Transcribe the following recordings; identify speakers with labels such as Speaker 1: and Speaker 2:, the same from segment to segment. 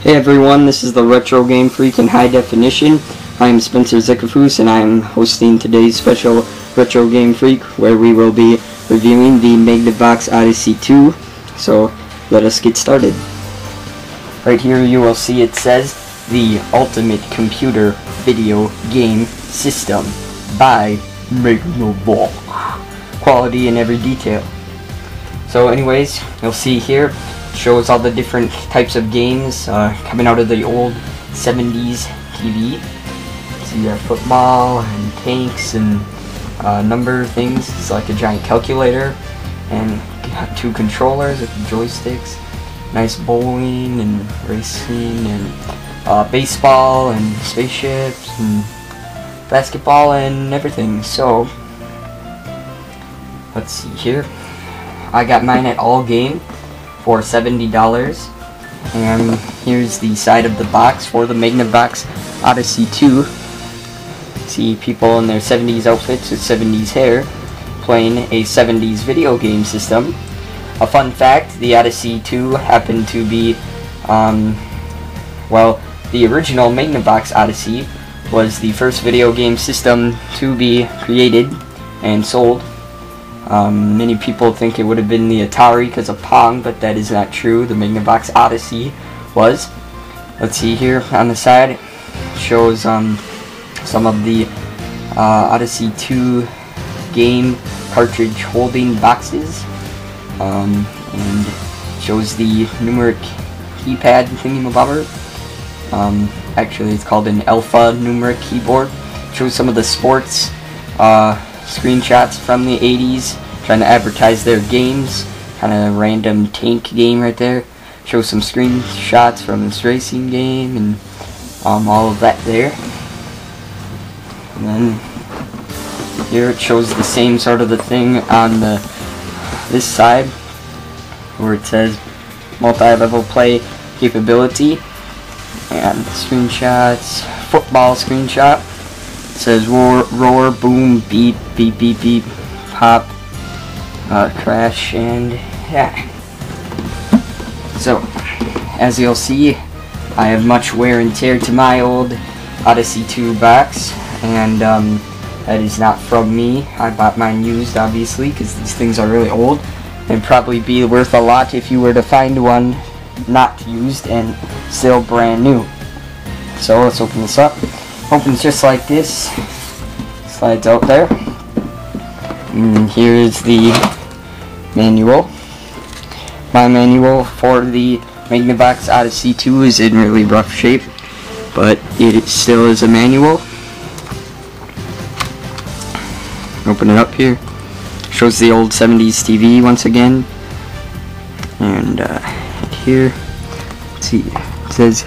Speaker 1: Hey everyone, this is the Retro Game Freak in High Definition. I am Spencer Zekafus and I am hosting today's special Retro Game Freak where we will be reviewing the MAGNAVOX Odyssey 2. So let us get started. Right here you will see it says the Ultimate Computer Video Game System by MAGNAVOX. Quality in every detail. So anyways, you'll see here shows all the different types of games coming out of the old 70s TV. So you have football and tanks and number things. It's like a giant calculator and two controllers with joysticks. Nice bowling and racing and baseball and spaceships and basketball and everything. So let's see here. I got mine at All Game for $70, and here's the side of the box for the MAGNAVOX Odyssey 2. See people in their 70s outfits with 70s hair playing a 70s video game system. A fun fact, the Odyssey 2 happened to be, well, the original MAGNAVOX Odyssey was the first video game system to be created and sold. Many people think it would have been the Atari because of Pong, but that is not true. The MAGNAVOX Odyssey was. Let's see here on the side. Shows some of the Odyssey 2 game cartridge holding boxes. And shows the numeric keypad thingamabobber. Actually it's called an alpha numeric keyboard. Shows some of the sports screenshots from the 80s, trying to advertise their games. Kind of random tank game right there. Shows some screenshots from this racing game and all of that there. And then here it shows the same sort of the thing on this side where it says multi-level play capability and screenshots, football screenshot. It says roar, boom, beep, beep, beep, beep, pop, crash, and yeah. So, as you'll see, I have much wear and tear to my old Odyssey 2 box, and that is not from me. I bought mine used, obviously, because these things are really old, and probably be worth a lot if you were to find one not used and still brand new. So let's open this up. Opens just like this, slides out there, and here is the manual. My manual for the MAGNAVOX Odyssey 2 is in really rough shape, but it still is a manual. Open it up here. Shows the old 70s TV once again, and here, let's see, it says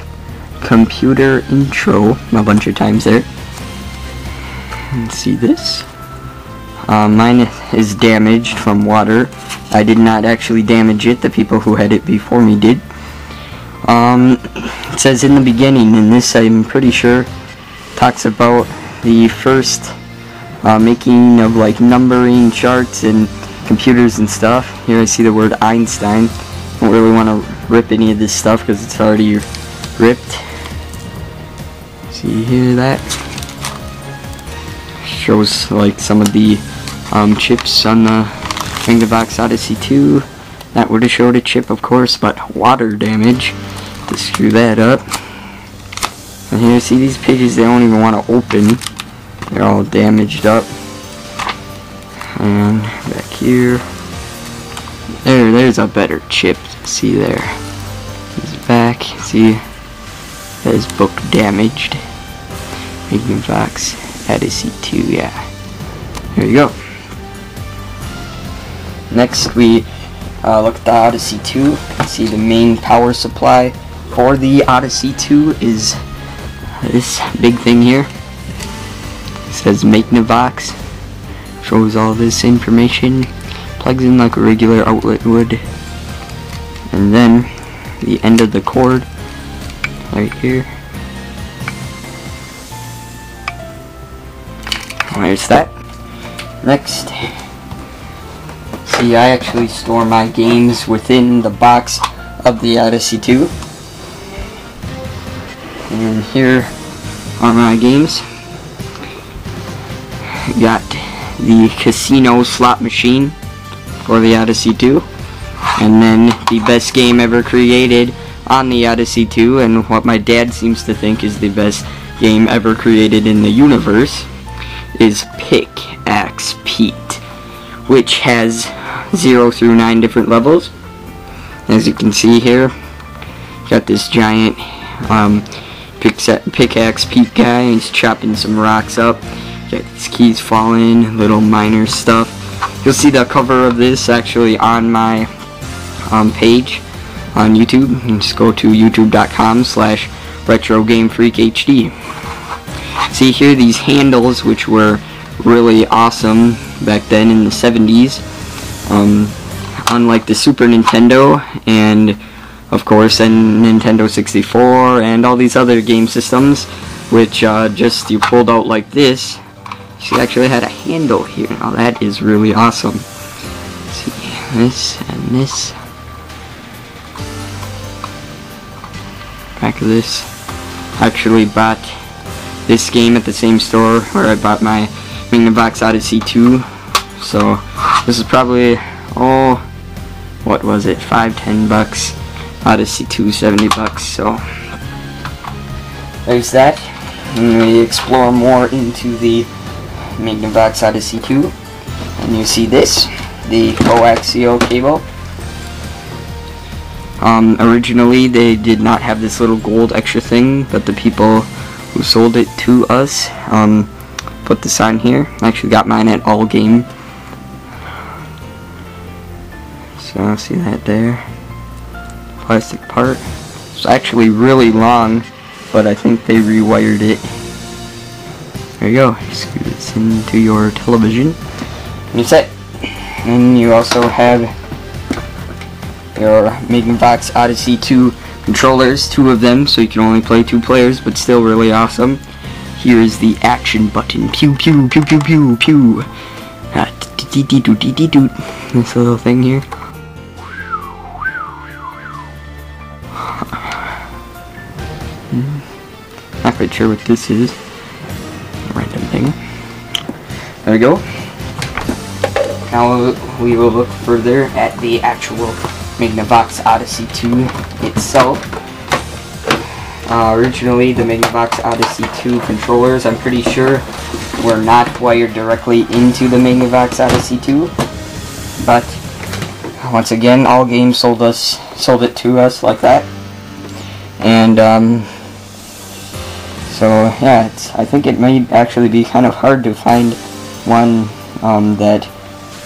Speaker 1: computer intro a bunch of times there. Let's see this. Mine is damaged from water. I did not actually damage it. The people who had it before me did. It says in the beginning, and this I'm pretty sure talks about the first making of like numbering charts and computers and stuff. Here I see the word Einstein. Don't really want to rip any of this stuff because it's already ripped. See here, that shows like some of the chips on the MAGNAVOX Odyssey 2. That would have showed a chip, of course, but water damage. To screw that up. And here, see these pages, they don't even want to open. They're all damaged up. And back here, there's a better chip. See there. It's back. See, that is book damaged. MAGNAVOX Odyssey 2, yeah. There you go. Next we look at the Odyssey 2. See the main power supply for the Odyssey 2 is this big thing here. It says MAGNAVOX. Shows all this information. Plugs in like a regular outlet would. And then the end of the cord right here. There's that. Next, see, I actually store my games within the box of the Odyssey 2. And here are my games. Got the casino slot machine for the Odyssey 2, and then the best game ever created on the Odyssey 2, and what my dad seems to think is the best game ever created in the universe, is Pickaxe Pete, which has 0 through 9 different levels. As you can see here, got this giant Pickaxe Pete guy. He's chopping some rocks up. Got his keys falling, little miner stuff. You'll see the cover of this actually on my page on YouTube. You can just go to youtube.com/RetroGameFreakHD. See here these handles, which were really awesome back then in the 70s. Unlike the Super Nintendo and of course then Nintendo 64 and all these other game systems, which just you pulled out like this. She actually had a handle here. Now that is really awesome. Let's see, this and this. Back of this. I actually bought this game at the same store where I bought my MAGNAVOX Odyssey 2. So this is probably, oh, what was it? $5-10 bucks. Odyssey 2 $70 bucks. So there's that. And we explore more into the MAGNAVOX Odyssey 2, and you see this, the coaxial cable. Originally they did not have this little gold extra thing, but the people who sold it to us put this on here. I actually got mine at All Game. So see that there, plastic part. It's actually really long, but I think they rewired it. There you go. Screw this into your television. And you're set. And you also have your MAGNAVOX Odyssey 2 controllers, 2 of them, so you can only play 2 players, but still really awesome. Here is the action button. Pew pew pew pew pew pew. This little thing here. Not quite sure what this is. Random thing. There we go. Now we will look further at the actual MAGNAVOX Odyssey 2 itself. Originally, the MAGNAVOX Odyssey 2 controllers, I'm pretty sure, were not wired directly into the MAGNAVOX Odyssey 2. But once again, All Games sold it to us like that. And so yeah, I think it may actually be kind of hard to find one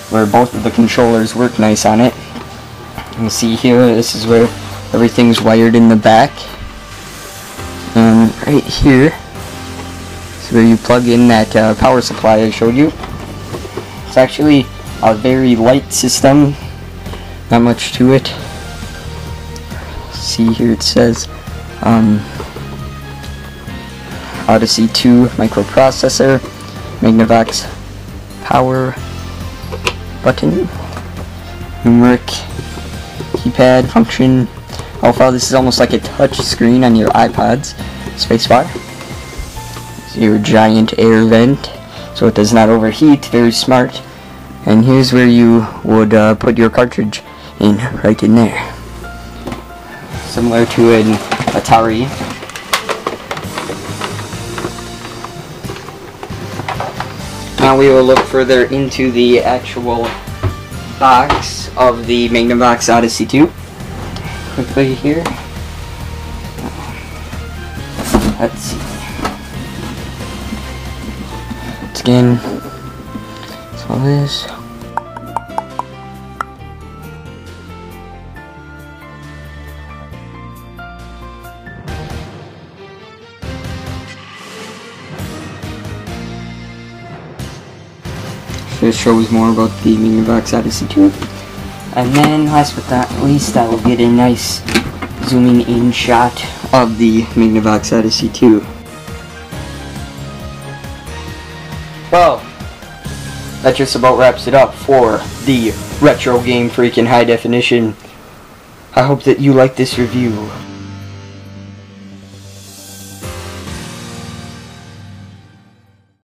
Speaker 1: where both of the controllers work nice on it. You see here, this is where everything's wired in the back, and right here is where you plug in that power supply I showed you. It's actually a very light system, not much to it. See here it says Odyssey 2 microprocessor, MAGNAVOX power button, numeric keypad function alpha. This is almost like a touch screen on your iPods. Spacebar. It's your giant air vent, so it does not overheat. Very smart. And here's where you would put your cartridge in, right in there. Similar to an Atari. Now we will look further into the actual box of the MAGNAVOX Odyssey 2. Quickly here. Let's see. Again, so this. This shows more about the MAGNAVOX Odyssey 2. And then, last but not least, I will get a nice zooming in shot of the MAGNAVOX Odyssey 2. Well, that just about wraps it up for the Retro Game Freak in high definition. I hope that you like this review.